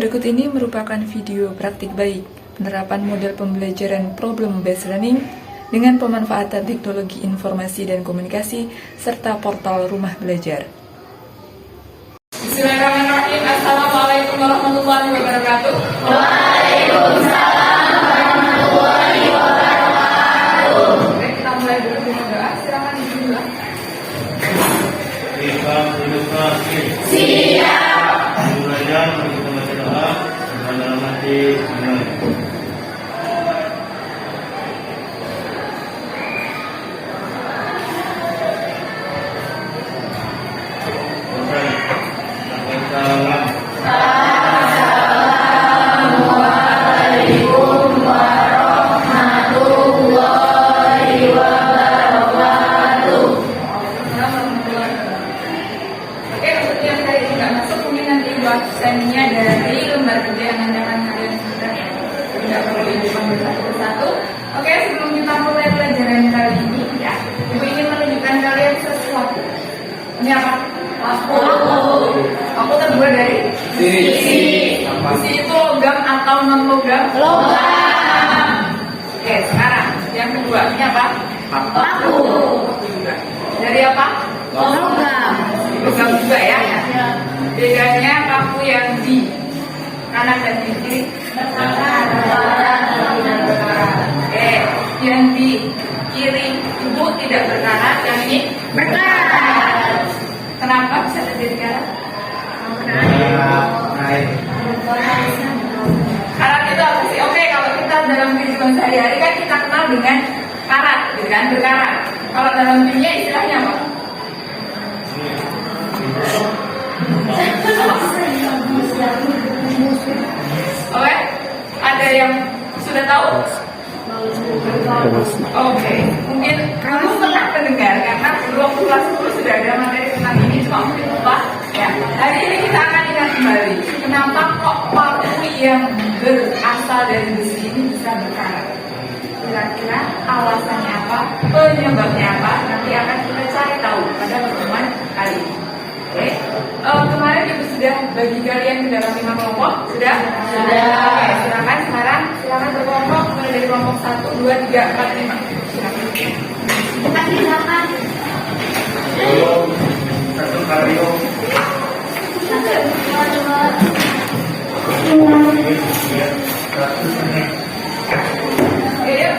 Berikut ini merupakan video praktik baik penerapan model pembelajaran problem-based learning dengan pemanfaatan teknologi informasi dan komunikasi serta portal rumah belajar. Bismillahirrahmanirrahim. Assalamualaikum warahmatullahi wabarakatuh. Waalaikumsalam warahmatullahi wabarakatuh. Oke, kita mulai dulu dengan doa. Silakan bismillah. Siap. Belajar kita baca doa dalam hati semuanya. Assalamualaikum warahmatullahi wabarakatuh. Oke, untuk yang tadi tidak masuk mungkin nanti buat absennya dari lembar kerja yang nanti akan kalian sudah tidak perlu ibu panggil satu persatu. Oke, sebelum kita mulai pelajaran kali ini ya, ibu ingin menunjukkan kalian sesuatu. Ini apa? Aku terbuat dari besi. Besi itu logam atau non logam? Logam. Oke, sekarang yang kedua ini apa? Paku. Juga. Dari apa? Logam. Logam juga ya. Bedanya paku yang di kanan dan di kiri. Oke, yang di kiri ibu tidak berkarat, yang ini Berkarat. kenapa bisa terjadi karat? Karat itu apa sih? Oke, kalau kita dalam kehidupan sehari-hari kan kita kenal dengan karat, gitu kan, berkarat. Kalau dalam dunia istilahnya apa? Oke, ada yang sudah tahu? Oke, mungkin kamu pernah mendengar karena dulu waktu kelas 10 sudah ada materi tentang ini, cuma mungkin lupa. Ya, hari ini kita akan ingat kembali kenapa kok paku yang berasal dari besi ini bisa berkarat. Kira-kira alasannya apa, penyebabnya apa, nanti akan kita cari tahu pada pertemuan kali ini. Oke, kemarin ibu sudah bagi kalian ke dalam 5 kelompok, sudah? Oke, silakan sekarang, silakan berkelompok mulai dari kelompok 1, 2, 3, 4, 5. Silakan. Satu karyo. Oke, yuk.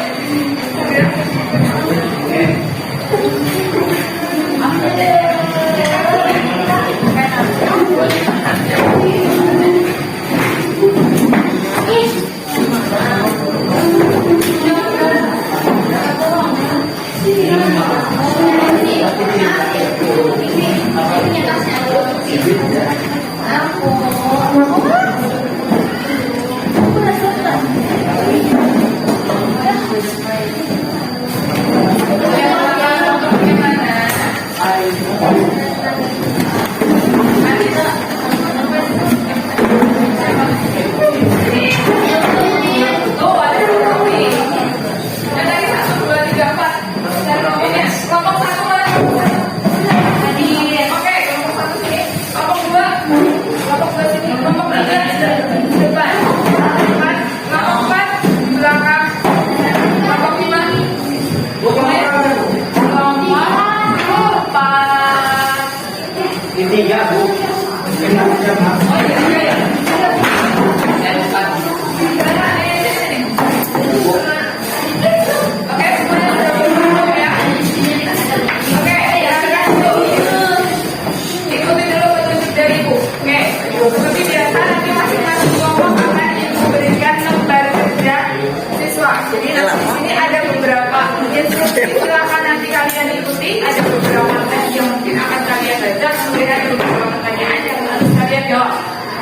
Silakan nanti kalian ikuti, ada beberapa tes yang mungkin akan kalian baca, kemudian ada beberapa pertanyaan yang harus kalian jawab.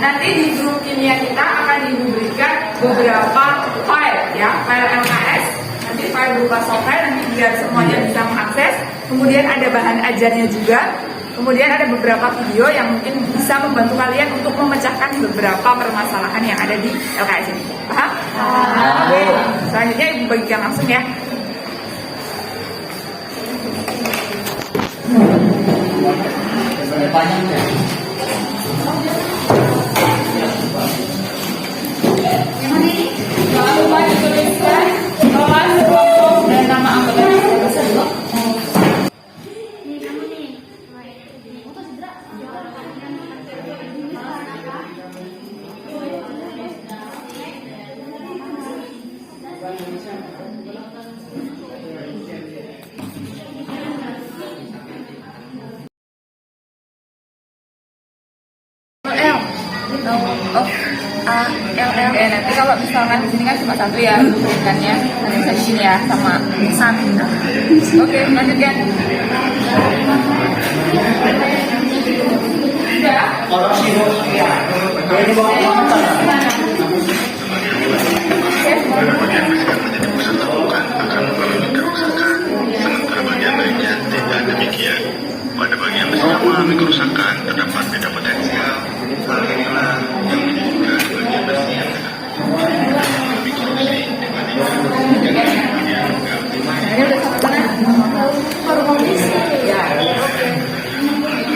Nanti di grup kimia kita akan diberikan beberapa file, ya, file LKS, nanti file berupa software, nanti biar semuanya bisa mengakses. Kemudian ada bahan ajarnya juga. Kemudian ada beberapa video yang mungkin bisa membantu kalian untuk memecahkan beberapa permasalahan yang ada di LKS ini. Paham? Oke. Selanjutnya ibu bagikan langsung ya. Oke, nanti kalau misalkan di sini kan cuma satu ya rujukannya, nanti bisa di sini ya sama satu. Oke, lanjutkan. Pada bagian besi yang mengalami kerusakan terdapat beda potensial. Hal inilah yang menyebabkan bagian besi yang lebih korupsi dibandingkan bagian logam. Ini udah sampai mana?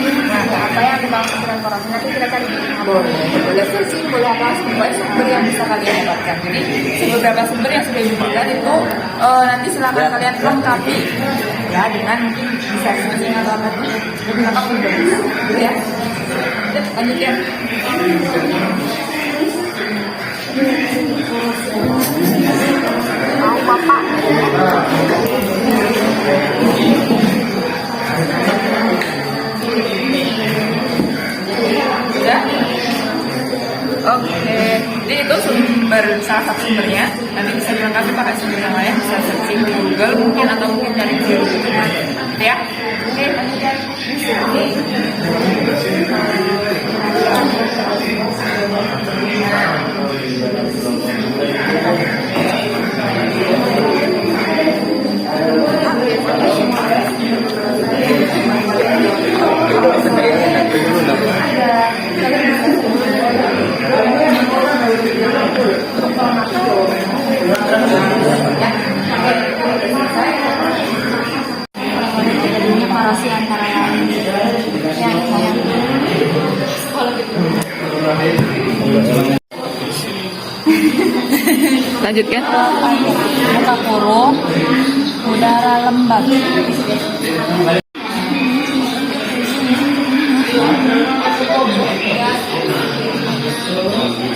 Nah, apa yang dimaksud dengan korupsi nanti kita cari di boleh versi, boleh apa sumber yang bisa kalian dapatkan. Jadi beberapa sumber yang sudah diberikan itu nanti silakan kalian lengkapi ya dengan mungkin bisa searching atau apa tuh lebih lengkap lebih bagus gitu ya. Lanjut ya. Mau bapak. Sudah? Oke, jadi itu sumber salah satu sumbernya. Nanti bisa dilengkapi pakai sumber yang lain, bisa searching di Google mungkin atau mungkin dari Google gitu ya. Oke, lanjutkan. Korupsi antara lain yang Lanjutkan. muka kurung, udara lembab.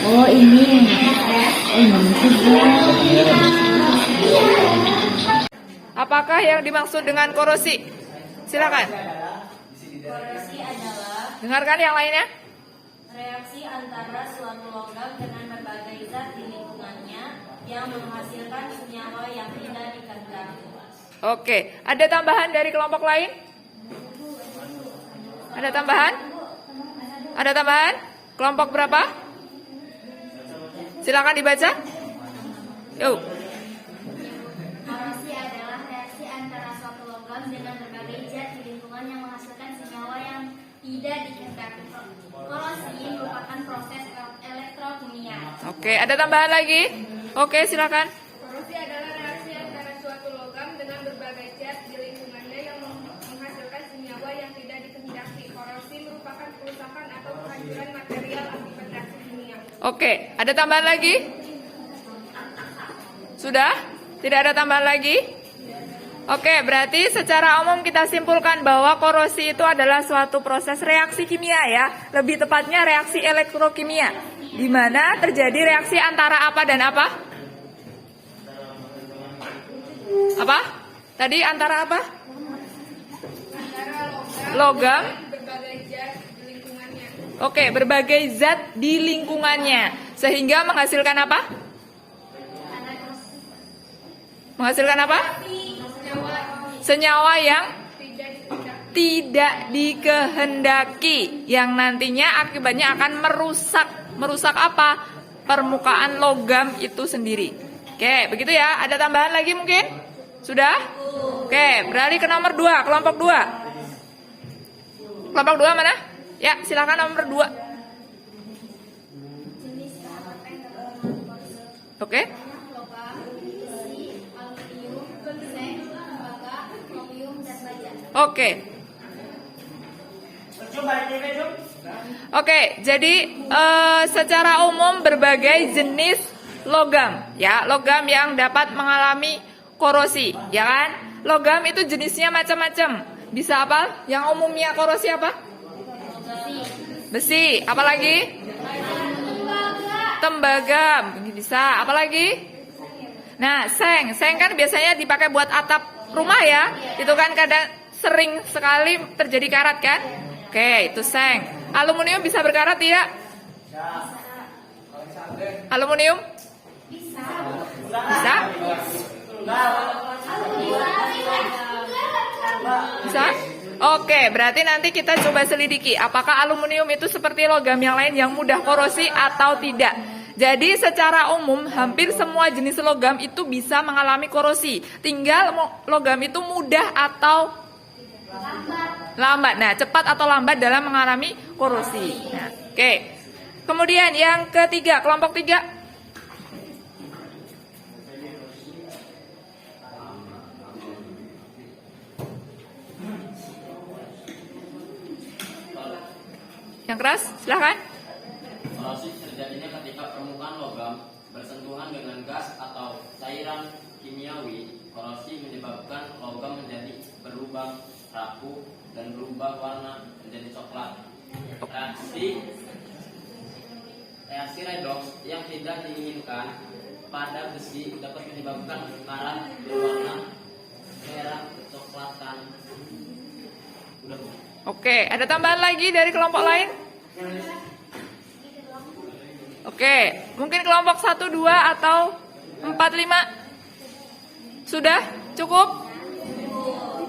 Oh ini Apakah yang dimaksud dengan korosi? Silakan. Korosi adalah Dengarkan yang lainnya. reaksi antara suatu logam dengan berbagai zat di lingkungannya yang menghasilkan senyawa yang tidak dikehendaki. Oke, ada tambahan dari kelompok lain? Ada tambahan? Ada tambahan? Kelompok berapa? Silakan dibaca. Yuk. Korosi adalah reaksi antara suatu logam dengan berbagai zat di lingkungan yang menghasilkan senyawa yang tidak dikehendaki. Korosi merupakan proses elektrokimia. Oke, ada tambahan lagi? Oke, silakan. Korosi adalah reaksi antara suatu logam dengan berbagai zat di lingkungannya yang menghasilkan senyawa yang tidak dikehendaki. Korosi merupakan kerusakan atau kehancuran material akibat reaksi kimia. Oke, ada tambahan lagi? Sudah? Tidak ada tambahan lagi? Oke, berarti secara umum kita simpulkan bahwa korosi itu adalah suatu proses reaksi kimia ya. Lebih tepatnya reaksi elektrokimia, di mana terjadi reaksi antara apa dan apa? Apa? Tadi antara apa? Logam. Berbagai zat di lingkungannya. Oke, berbagai zat di lingkungannya. Sehingga menghasilkan apa? Menghasilkan apa? Senyawa yang tidak dikehendaki, yang nantinya akibatnya akan merusak apa? Permukaan logam itu sendiri. Oke, begitu ya. Ada tambahan lagi mungkin? Sudah? Oke, beralih ke nomor 2, kelompok 2. Kelompok 2 mana? Ya, silakan nomor 2. Oke. Oke. Oke, jadi secara umum berbagai jenis logam, ya, logam yang dapat mengalami korosi, ya kan? Logam itu jenisnya macam-macam. Bisa apa? Yang umumnya korosi apa? Besi. Apalagi? Tembaga. Bisa. Apalagi? Nah, seng. Seng kan biasanya dipakai buat atap rumah ya. Itu kan kadang sering sekali terjadi karat kan? Oke, itu seng. Aluminium bisa berkarat tidak? Aluminium? Bisa. Bisa? Bisa? Oke, berarti nanti kita coba selidiki apakah aluminium itu seperti logam yang lain yang mudah korosi atau tidak. Jadi secara umum hampir semua jenis logam itu bisa mengalami korosi. Tinggal logam itu mudah atau lambat. Nah, cepat atau lambat dalam mengalami korosi. Nah, oke. Kemudian yang ketiga, kelompok 3. Yang keras, silahkan. Korosi terjadinya ketika permukaan logam bersentuhan dengan gas atau cairan kimiawi. Korosi menyebabkan logam menjadi berubah rapuh dan berubah warna menjadi coklat. Reaksi redoks yang tidak diinginkan pada besi dapat menyebabkan karat berwarna merah kecoklatan. Oke, ada tambahan lagi dari kelompok lain? Oke, mungkin kelompok 1, 2, atau 4, 5? Sudah? Cukup?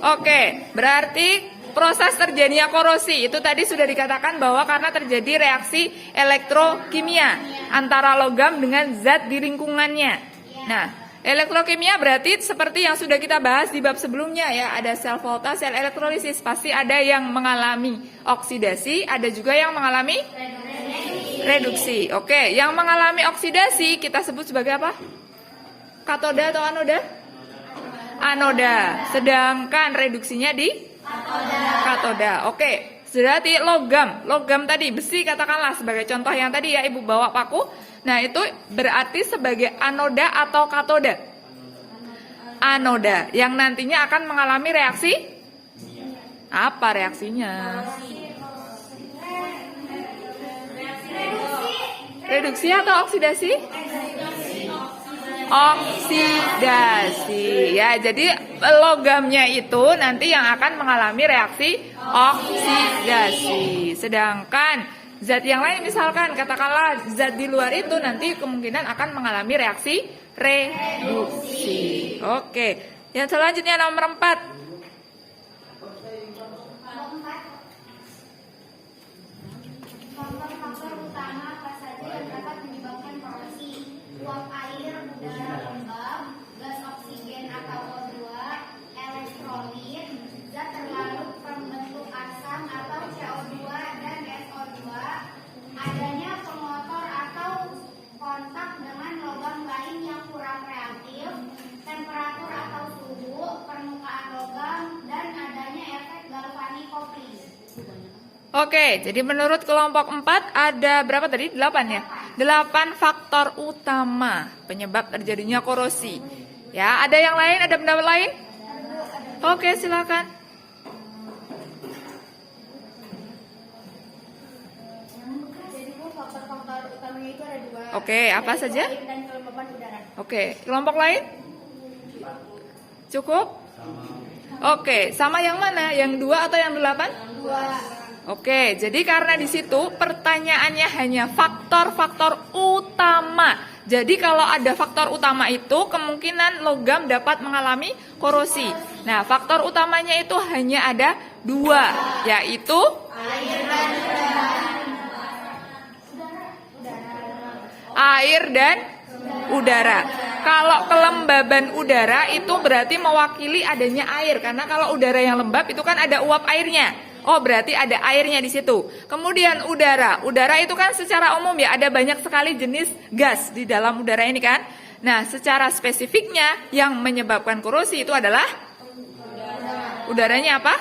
Oke, berarti proses terjadinya korosi itu tadi sudah dikatakan bahwa karena terjadi reaksi elektrokimia antara logam dengan zat di lingkungannya. Nah, elektrokimia berarti seperti yang sudah kita bahas di bab sebelumnya ya, ada sel volta, sel elektrolisis, pasti ada yang mengalami oksidasi, ada juga yang mengalami reduksi. Oke, yang mengalami oksidasi kita sebut sebagai apa? Katoda atau anoda? Anoda. Sedangkan reduksinya di katoda. Oke, berarti logam tadi besi katakanlah sebagai contoh yang tadi ya Ibu bawa paku. Nah, itu berarti sebagai anoda atau katoda? Anoda, yang nantinya akan mengalami reaksi apa reaksinya? Reduksi atau oksidasi? Oksidasi. Ya, jadi logamnya itu nanti yang akan mengalami reaksi oksidasi. Sedangkan zat yang lain misalkan katakanlah zat di luar itu nanti kemungkinan akan mengalami reaksi reduksi. Oke. Yang selanjutnya nomor 4. Faktor utama apa saja yang dapat menyebabkan korosi? Uap air, udara lembab, gas oksigen atau O2, elektrolit, zat terlarut pembentuk asam atau CO2 dan SO2, adanya pengotor atau kontak dengan logam lain yang kurang reaktif, temperatur atau suhu, permukaan logam, dan adanya efek galvanic coupling. Oke, jadi menurut kelompok 4 ada berapa tadi? 8 ya? 8 faktor utama penyebab terjadinya korosi. Ya, ada yang lain? Ada pendapat lain? Oke, silakan. Jadi faktor-faktor utamanya itu ada 2. Oke, apa saja? Air dan kelembapan udara. Oke, kelompok lain? Cukup? Oke, sama yang mana? Yang 2 atau yang 8? 2. Oke, jadi karena di situ pertanyaannya hanya faktor-faktor utama. Jadi kalau ada faktor utama itu kemungkinan logam dapat mengalami korosi. Nah, faktor utamanya itu hanya ada 2, yaitu air dan udara. Kalau kelembaban udara itu berarti mewakili adanya air, karena kalau udara yang lembab itu kan ada uap airnya. Oh, berarti ada airnya di situ. Kemudian udara itu kan secara umum ya ada banyak sekali jenis gas di dalam udara ini kan. Nah, secara spesifiknya yang menyebabkan korosi itu adalah udaranya apa?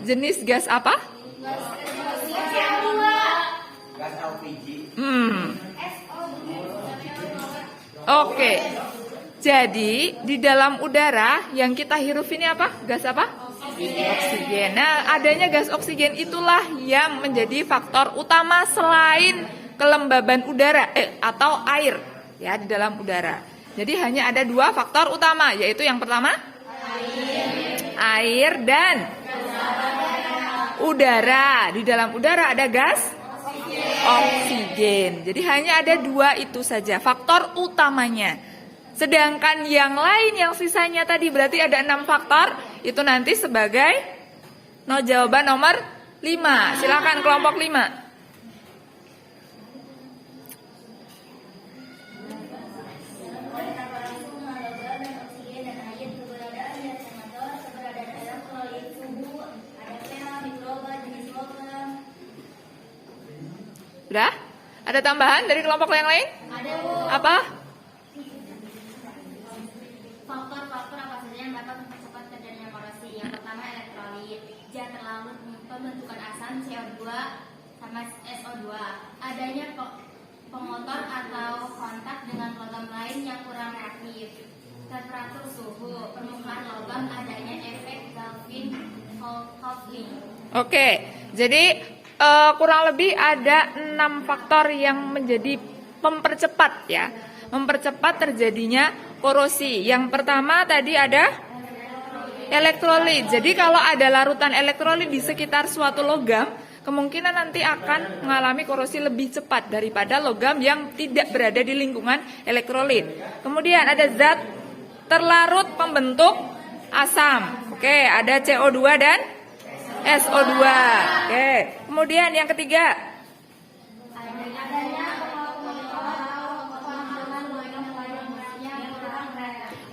Jenis gas apa? Gas LPG. Oke. Jadi di dalam udara yang kita hirup ini apa? Gas apa? Oksigen. Nah, adanya gas oksigen itulah yang menjadi faktor utama selain kelembaban udara atau air ya di dalam udara. Jadi hanya ada 2 faktor utama, yaitu yang pertama air dan udara. Di dalam udara ada gas oksigen. Jadi hanya ada 2 itu saja faktor utamanya. Sedangkan yang lain yang sisanya tadi berarti ada 6 faktor. Itu nanti sebagai jawaban nomor 5. Silakan kelompok 5. Udah? Ada tambahan dari kelompok yang lain? Ada, Bu. Apa? Faktor-faktor apa saja yang dapat mempercepat terjadinya korosi? Yang pertama elektrolit, zat terlarut pembentukan asam CO2 sama SO2. Adanya pengotor atau kontak dengan logam lain yang kurang reaktif. Temperatur suhu, permukaan logam, adanya efek Galvin-Coupling. Oke, jadi kurang lebih ada 6 faktor yang menjadi mempercepat ya, mempercepat terjadinya korosi. Yang pertama tadi ada elektrolit. Jadi kalau ada larutan elektrolit di sekitar suatu logam, kemungkinan nanti akan mengalami korosi lebih cepat daripada logam yang tidak berada di lingkungan elektrolit. Kemudian ada zat terlarut pembentuk asam. Oke, ada CO2 dan SO2. Oke. Kemudian yang ketiga.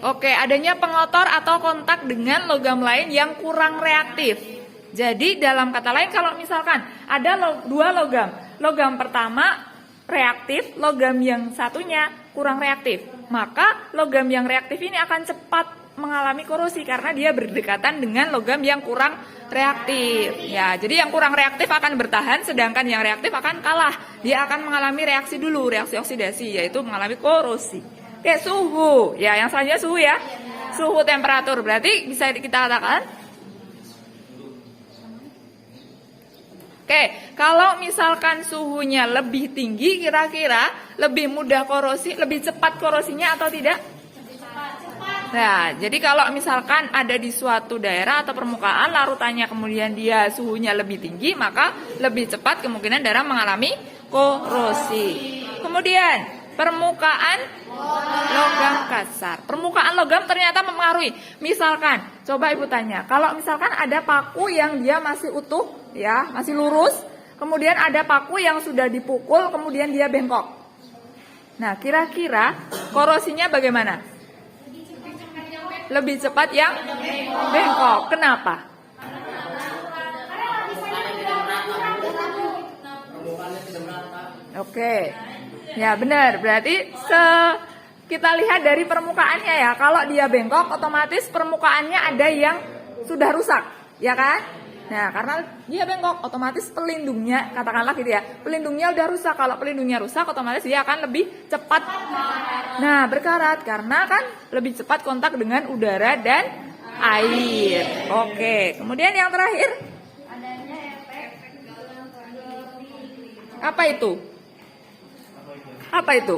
Oke, adanya pengotor atau kontak dengan logam lain yang kurang reaktif. Jadi dalam kata lain kalau misalkan ada 2 logam. Logam pertama reaktif, logam yang satunya kurang reaktif. Maka logam yang reaktif ini akan cepat mengalami korosi karena dia berdekatan dengan logam yang kurang reaktif. Ya, jadi yang kurang reaktif akan bertahan sedangkan yang reaktif akan kalah. Dia akan mengalami reaksi dulu, reaksi oksidasi yaitu mengalami korosi. Oke, suhu. Ya, yang selanjutnya suhu ya. Suhu temperatur berarti bisa kita katakan. Oke, kalau misalkan suhunya lebih tinggi kira-kira lebih mudah korosi, lebih cepat korosinya atau tidak? Nah, jadi kalau misalkan ada di suatu daerah atau permukaan larutannya kemudian dia suhunya lebih tinggi, maka lebih cepat kemungkinan daerah mengalami korosi. Kemudian, permukaan logam kasar. Permukaan logam ternyata mempengaruhi. Misalkan, coba Ibu tanya, kalau misalkan ada paku yang dia masih utuh, ya, masih lurus, kemudian ada paku yang sudah dipukul, kemudian dia bengkok. Nah, kira-kira korosinya bagaimana? Lebih cepat yang bengkok. Kenapa? Oke. Ya benar. Berarti kita lihat dari permukaannya ya. Kalau dia bengkok otomatis permukaannya ada yang sudah rusak, ya kan? Nah, karena dia bengkok otomatis pelindungnya, katakanlah gitu ya. Pelindungnya udah rusak. Kalau pelindungnya rusak otomatis dia akan lebih cepat. Nah, berkarat karena kan lebih cepat kontak dengan udara dan air. Oke, kemudian yang terakhir. Apa itu? Apa itu?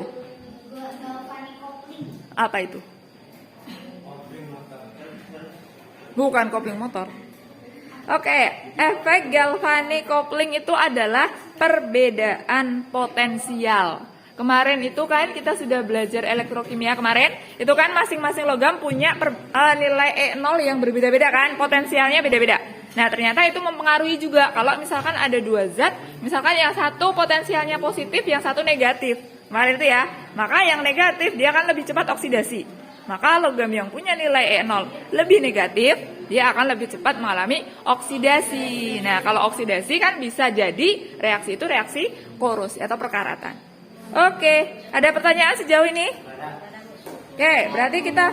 Apa itu? Bukan kopling motor. Oke, efek galvanic coupling itu adalah perbedaan potensial. Kemarin itu kan kita sudah belajar elektrokimia kemarin, itu kan masing-masing logam punya nilai E0 yang berbeda-beda kan, potensialnya beda-beda. Nah, ternyata itu mempengaruhi juga kalau misalkan ada 2 zat, misalkan yang satu potensialnya positif, yang satu negatif. Kemarin itu ya, maka yang negatif dia akan lebih cepat oksidasi. Maka logam yang punya nilai E0 lebih negatif, dia akan lebih cepat mengalami oksidasi. Nah, kalau oksidasi kan bisa jadi reaksi itu reaksi korosi atau perkaratan. Oke, ada pertanyaan sejauh ini? Oke, berarti kita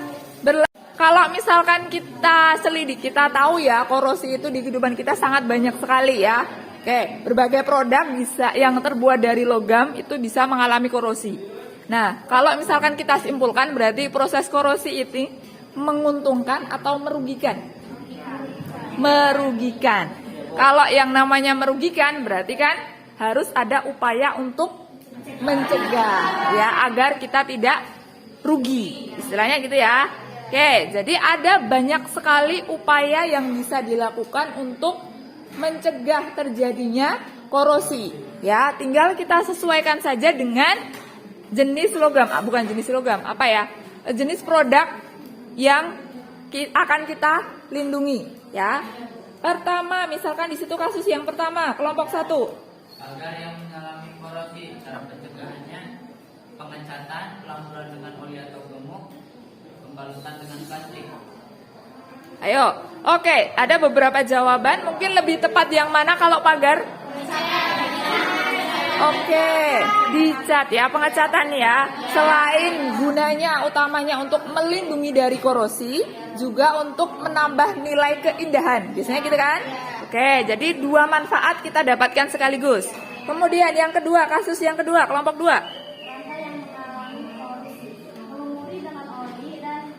kalau misalkan kita selidik, kita tahu ya korosi itu di kehidupan kita sangat banyak sekali ya. Oke, berbagai produk bisa yang terbuat dari logam itu bisa mengalami korosi. Nah, kalau misalkan kita simpulkan berarti proses korosi itu menguntungkan atau merugikan? Merugikan. Kalau yang namanya merugikan berarti kan harus ada upaya untuk mencegah ya agar kita tidak rugi. Istilahnya gitu ya. Oke, jadi ada banyak sekali upaya yang bisa dilakukan untuk mencegah terjadinya korosi. Ya, tinggal kita sesuaikan saja dengan jenis logam, bukan jenis logam, apa ya? Jenis produk yang akan kita lindungi, ya. Pertama, misalkan di situ kasus yang pertama, kelompok 1. Agar yang mengalami korosi, cara pencegahannya pengecatan, pelamuran dengan oli atau gemuk, pembalutan dengan plastik. Ayo, oke, ada beberapa jawaban. Mungkin lebih tepat yang mana kalau pagar? Oke, dicat ya, pengecatan ya. Selain gunanya utamanya untuk melindungi dari korosi, juga untuk menambah nilai keindahan. Biasanya gitu kan? Oke, jadi 2 manfaat kita dapatkan sekaligus. Kemudian yang kedua, kasus yang kedua, kelompok 2. Lantai yang mengalami korosi, melumuri dengan oli dan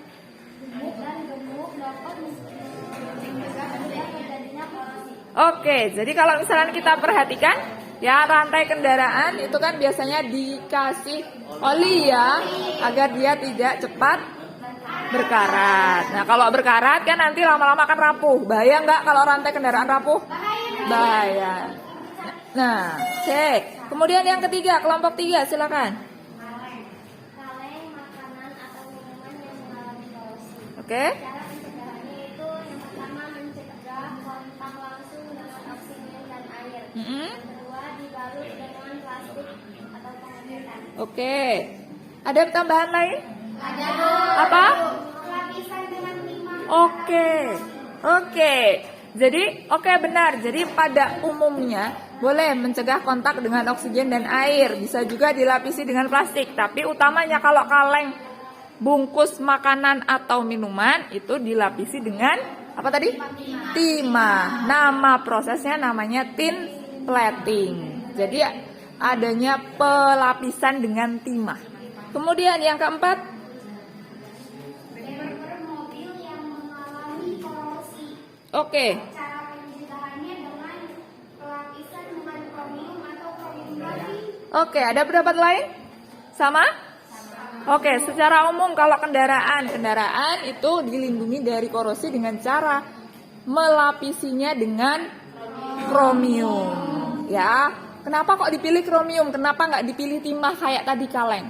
gemuk dapat mencegah terjadinya korosi. Oke, jadi kalau misalnya kita perhatikan, ya rantai kendaraan itu kan biasanya dikasih oli ya, agar dia tidak cepat berkarat. Nah, kalau berkarat kan nanti lama-lama akan rapuh. Bahaya nggak kalau rantai kendaraan rapuh? Bahaya. Nah, cek. Kemudian yang ketiga, kelompok 3, silakan. Kaleng makanan atau minuman yang mengalami korosi. Oke. Cara pencegahannya itu yang pertama mencegah kontak langsung dengan oksigen dan air. Mm-mm. Yang kedua dibalut dengan plastik atau pengecetan. Oke. Ada tambahan lain? Ada Apa? lapisan dengan timah. Oke. Jadi, benar. Jadi pada umumnya boleh mencegah kontak dengan oksigen dan air. Bisa juga dilapisi dengan plastik. Tapi utamanya kalau kaleng bungkus makanan atau minuman itu dilapisi dengan apa tadi? Timah. Nama prosesnya namanya tin plating. Jadi adanya pelapisan dengan timah. Kemudian yang keempat, Bumper mobil yang mengalami korosi. oke. Cara pencegahannya dengan pelapisan dengan kromium atau kromium lagi. Oke, ada pendapat lain? Sama? Oke, secara umum kalau kendaraan itu dilindungi dari korosi dengan cara melapisinya dengan kromium. Ya, kenapa kok dipilih kromium? Kenapa nggak dipilih timah kayak tadi kaleng?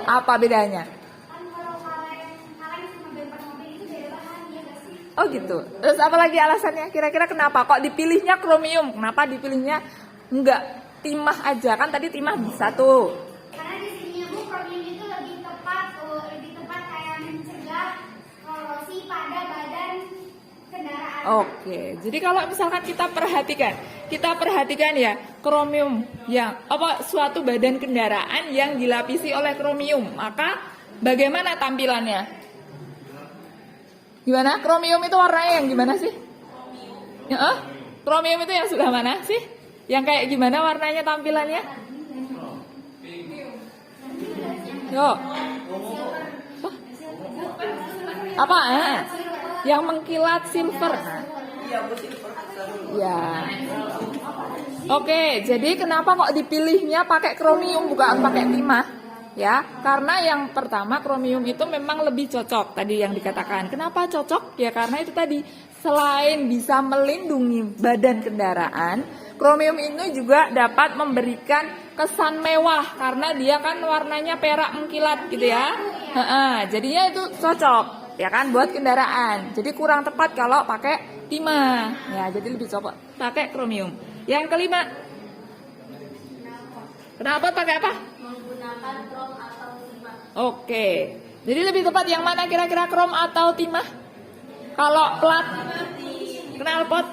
Apa bedanya? Kan kalau kaleng sama bumper mobil itu beda bahan ya nggak sih? Oh gitu. Terus apa lagi alasannya? Kira-kira kenapa kok dipilihnya kromium? Kenapa dipilihnya nggak timah aja? Kan tadi timah bisa tuh. Karena di sini Bu kromium itu lebih tepat kayak mencegah korosi pada badan kendaraan. Oke, jadi kalau misalkan kita perhatikan ya kromium yang suatu badan kendaraan yang dilapisi oleh kromium, maka bagaimana tampilannya? Gimana? Kromium itu warnanya yang gimana sih? Ya, kromium itu yang sebelah mana sih? Yang kayak gimana warnanya tampilannya? Yo. Apa? Yang mengkilat silver. Ya. Oke, jadi kenapa kok dipilihnya pakai kromium bukan pakai timah? Ya, karena yang pertama kromium itu memang lebih cocok tadi yang dikatakan. Kenapa cocok? Ya karena itu tadi selain bisa melindungi badan kendaraan, kromium ini juga dapat memberikan kesan mewah karena dia kan warnanya perak mengkilat gitu ya. Jadinya itu cocok ya kan buat kendaraan. Jadi kurang tepat kalau pakai timah. Ya, jadi lebih cocok pakai kromium. Yang kelima, kenapa pakai apa? Menggunakan krom atau timah. Oke, jadi lebih tepat yang mana kira-kira krom atau timah? Kalau plat knalpot?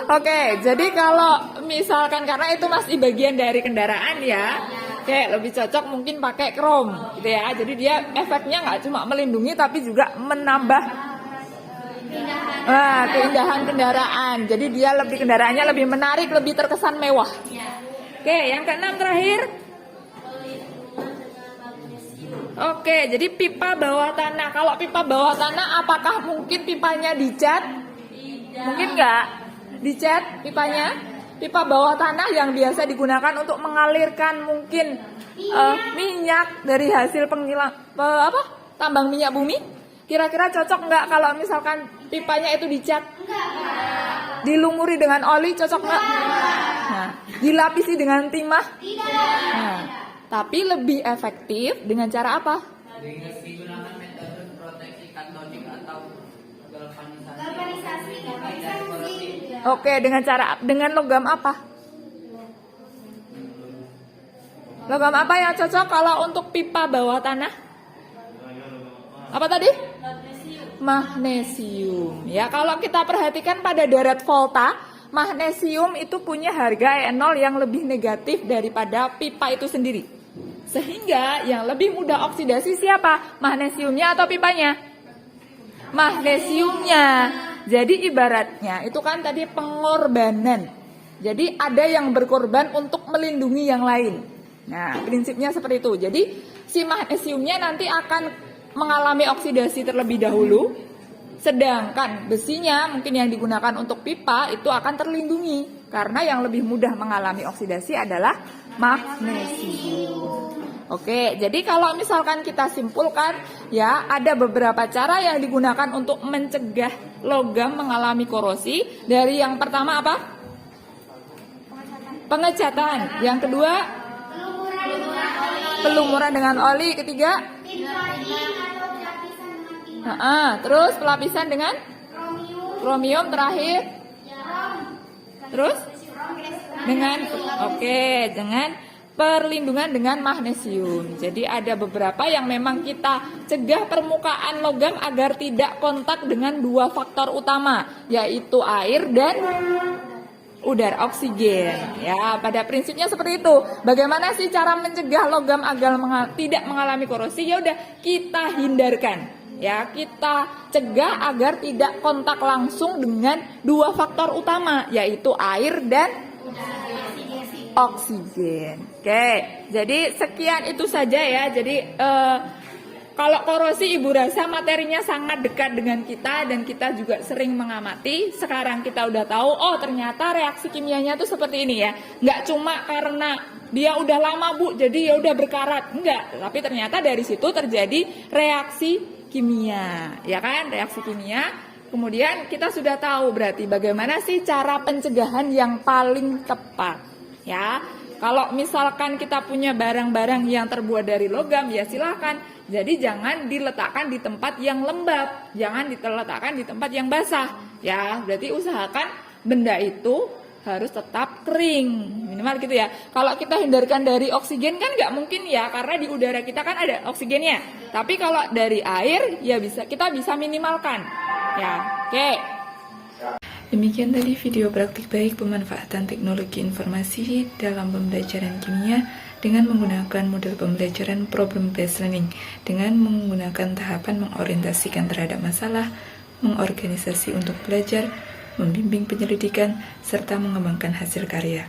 Oke, jadi kalau misalkan karena itu masih bagian dari kendaraan ya, oke lebih cocok mungkin pakai krom gitu ya. Jadi dia efeknya nggak cuma melindungi tapi juga menambah keindahan kendaraan. Jadi dia kendaraannya lebih menarik, lebih terkesan mewah. Oke, yang keenam terakhir. Oke, jadi pipa bawah tanah. Kalau pipa bawah tanah, apakah mungkin pipanya dicat? Mungkin nggak dicat pipanya. Pipa bawah tanah yang biasa digunakan untuk mengalirkan mungkin minyak dari hasil tambang minyak bumi? Kira-kira cocok nggak kalau misalkan pipanya itu dicat? Dilumuri dengan oli cocok nggak? Nah, dilapisi dengan timah? Nah, tapi lebih efektif dengan cara apa? Digunakan metode proteksi katodik atau galvanisasi. Galvanisasi. Oke, dengan logam apa? Logam apa yang cocok kalau untuk pipa bawah tanah? Apa tadi? Magnesium. Ya, kalau kita perhatikan pada deret volta, magnesium itu punya harga E0 yang lebih negatif daripada pipa itu sendiri. Sehingga yang lebih mudah oksidasi siapa? Magnesiumnya atau pipanya? Magnesiumnya. Jadi ibaratnya itu kan tadi pengorbanan. Jadi ada yang berkorban untuk melindungi yang lain. Nah, prinsipnya seperti itu. Jadi si magnesiumnya nanti akan mengalami oksidasi terlebih dahulu, sedangkan besinya mungkin yang digunakan untuk pipa itu akan terlindungi karena yang lebih mudah mengalami oksidasi adalah magnesium. Oke, jadi kalau misalkan kita simpulkan ya, ada beberapa cara yang digunakan untuk mencegah logam mengalami korosi. Dari yang pertama apa? Pengecatan. Yang kedua, pelumuran dengan oli. Ketiga, terus pelapisan dengan kromium. Terakhir, terus dengan dengan perlindungan dengan magnesium. Jadi ada beberapa yang memang kita cegah permukaan logam agar tidak kontak dengan dua faktor utama, yaitu air dan udara, oksigen. Ya, pada prinsipnya seperti itu. Bagaimana sih cara mencegah logam agar tidak mengalami korosi? Ya udah, kita hindarkan. Ya, kita cegah agar tidak kontak langsung dengan dua faktor utama, yaitu air dan oksigen. Oke, jadi sekian itu saja ya. Jadi kalau korosi Ibu rasa materinya sangat dekat dengan kita dan kita juga sering mengamati. Sekarang kita udah tahu, oh ternyata reaksi kimianya tuh seperti ini ya. Nggak cuma karena dia udah lama Bu, jadi ya udah berkarat. Enggak, tapi ternyata dari situ terjadi reaksi kimia, ya kan? Reaksi kimia. Kemudian kita sudah tahu berarti bagaimana sih cara pencegahan yang paling tepat, ya. Kalau misalkan kita punya barang-barang yang terbuat dari logam, ya silahkan. Jadi jangan diletakkan di tempat yang lembab, jangan diletakkan di tempat yang basah, ya. Berarti usahakan benda itu harus tetap kering, minimal gitu ya. Kalau kita hindarkan dari oksigen kan nggak mungkin ya, karena di udara kita kan ada oksigennya. Tapi kalau dari air ya kita bisa minimalkan, ya. Oke. Demikian tadi video praktik baik pemanfaatan teknologi informasi dalam pembelajaran kimia dengan menggunakan model pembelajaran problem based learning dengan menggunakan tahapan mengorientasikan terhadap masalah, mengorganisasi untuk belajar, membimbing penyelidikan, serta mengembangkan hasil karya.